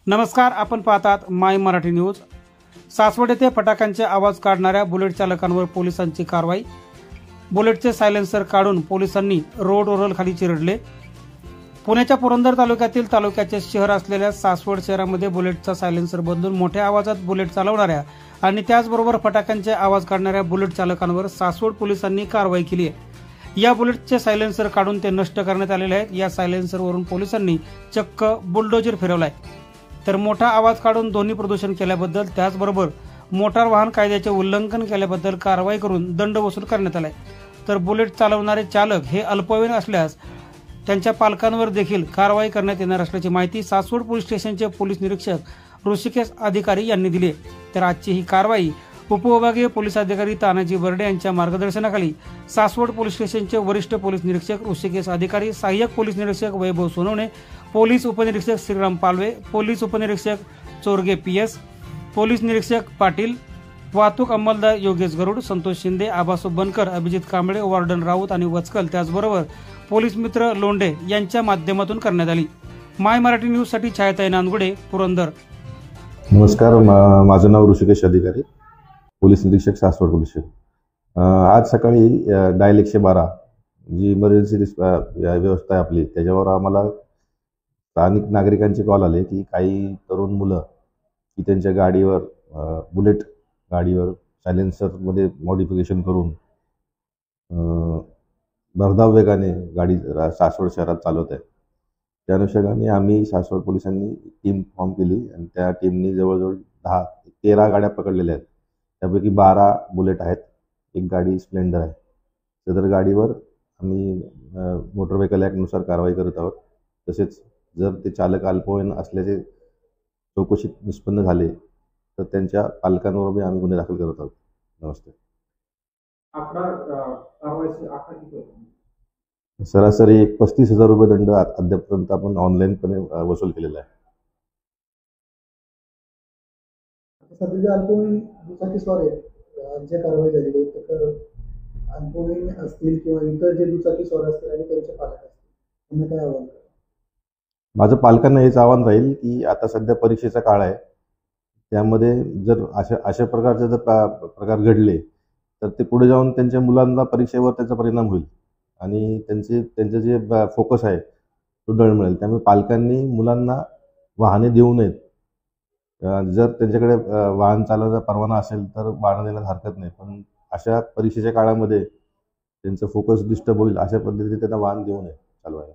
नमस्कार, आपण पाहतात माय मराठी न्यूज। सासवड येथे फटाक्यांचे आवाज काढणाऱ्या बुलेट चालकांवर पोलिसांची कारवाई। बुलेटचे सायलेन्सर काढून पोलिसांनी रोड रोलर खाली चिरडले। पुण्याच्या पुरंदर तालुक्याचे शहर असलेल्या सासवड शहरामध्ये बुलेटचा सायलेन्सर बदलून मोठ्या आवाजात बुलेट चालवणाऱ्या आणि त्याचबरोबर फटाक्यांचे आवाज काढणाऱ्या बुलेट चालकांवर सासवड पोलिसांनी कारवाई केली आहे। या बुलेटचे सायलेन्सर काढून ते नष्ट करण्यात आलेले आहेत। या सायलेन्सरवरून पोलिसांनी चक्क बुलडोजर फिरवलाय। तर मोठा आवाज काढून ध्वनी प्रदूषण केल्याबद्दल त्याचबरोबर मोटार वाहन कायद्याचे उल्लंघन केल्याबद्दल कारवाई करून दंड वसूल करण्यात आलाय। तर बुलेट चालवणारे चालक हे अल्पवयीन असल्यास त्यांच्या पालकांवर देखील कारवाई करण्यात येणार असल्याची माहिती सासवड पोलीस स्टेशनचे पोलीस निरीक्षक ऋषिकेश अधिकारी यांनी दिली। तर आजची ही कारवाई उपविभागीय पोलीस अधिकारी तानाजी बर्डे यांच्या मार्गदर्शनाखाली सासवड पोलीस स्टेशनचे वरिष्ठ पोलीस निरीक्षक ऋषिकेश अधिकारी, सहाय्यक पोलीस निरीक्षक वैभव सोनवणे, पोलीस उपनिरीक्षक श्रीराम पालवे, पोलीस उपनिरीक्षक चोरगे PS, पोलीस निरीक्षक पाटील, वाहतूक अंमलदार योगेश गरुड, संतोष शिंदे, आबासो बनकर, अभिजित कांबळे, वार्डन राऊत आणि वचकल, त्याचबरोबर पोलीस मित्र लोंढे यांच्या माध्यमातून करण्यात आली। माय मराठी न्यूज साठी छायाताई नांदगुडे, पुरंदर। नमस्कार, माझं नाव ऋषिकेश अधिकारी, पोलीस निरीक्षक सासवड पोलीस स्टेशन। आज सकाळी डायल 112 जी इमर्जन्सी व्यवस्था आहे आपली, त्याच्यावर आम्हाला स्थानिक नागरिकांचे कॉल आले की काही तरुण मुलं की त्यांच्या गाडीवर बुलेट गाडीवर सायलेन्सरमध्ये मॉडिफिकेशन करून भरधाव वेगाने गाडी सासवड शहरात चालवत आहेत। त्या अनुषंगाने आम्ही सासवड पोलिसांनी टीम फॉर्म केली आणि त्या टीमनी जवळजवळ 13 गाड्या पकडलेल्या आहेत। त्यापैकी 12 बुलेट आहेत, एक गाडी स्प्लेंडर आहे। सदर गाडीवर आम्ही मोटर व्हेकल ॲक्टनुसार कारवाई करत आहोत। तसेच जर ते चालक अल्पवयीन असल्याचे चौकशीत निष्पन्न झाले तर त्यांच्या पालकांवर आम्ही गुन्हे दाखल करत आहोत। नमस्ते। सरासरी 35,000 रुपये दंड अद्यापर्यंत आपण ऑनलाईनपणे वसूल केलेला आहे। सध्या अल्पवयीन दुचाकी स्वार आहेत जे कारवाई झालेली आहे, तर अल्पवयीन असतील किंवा इतर जे दुचाकी स्वार असतील आणि त्यांचे पालक असतील त्यांना काय आव्हान? माझं पालकांना हेच आव्हान राहील की आता सध्या परीक्षेचा काळ आहे, त्यामध्ये जर अशा प्रकारचे जर प्रकार घडले तर ते पुढे जाऊन त्यांच्या मुलांना परीक्षेवर त्याचा परिणाम होईल आणि त्यांचे जे फोकस आहे तो डळमळेल। त्यामुळे पालकांनी मुलांना वाहने देऊ नयेत। जर त्यांच्याकडे वाहन चालवण्याचा परवाना असेल तर वाहन देण्यास हरकत नाही, पण अशा परीक्षेच्या काळामध्ये त्यांचं फोकस डिस्टर्ब होईल अशा पद्धतीने त्यांना वाहन देऊ नये चालवायला।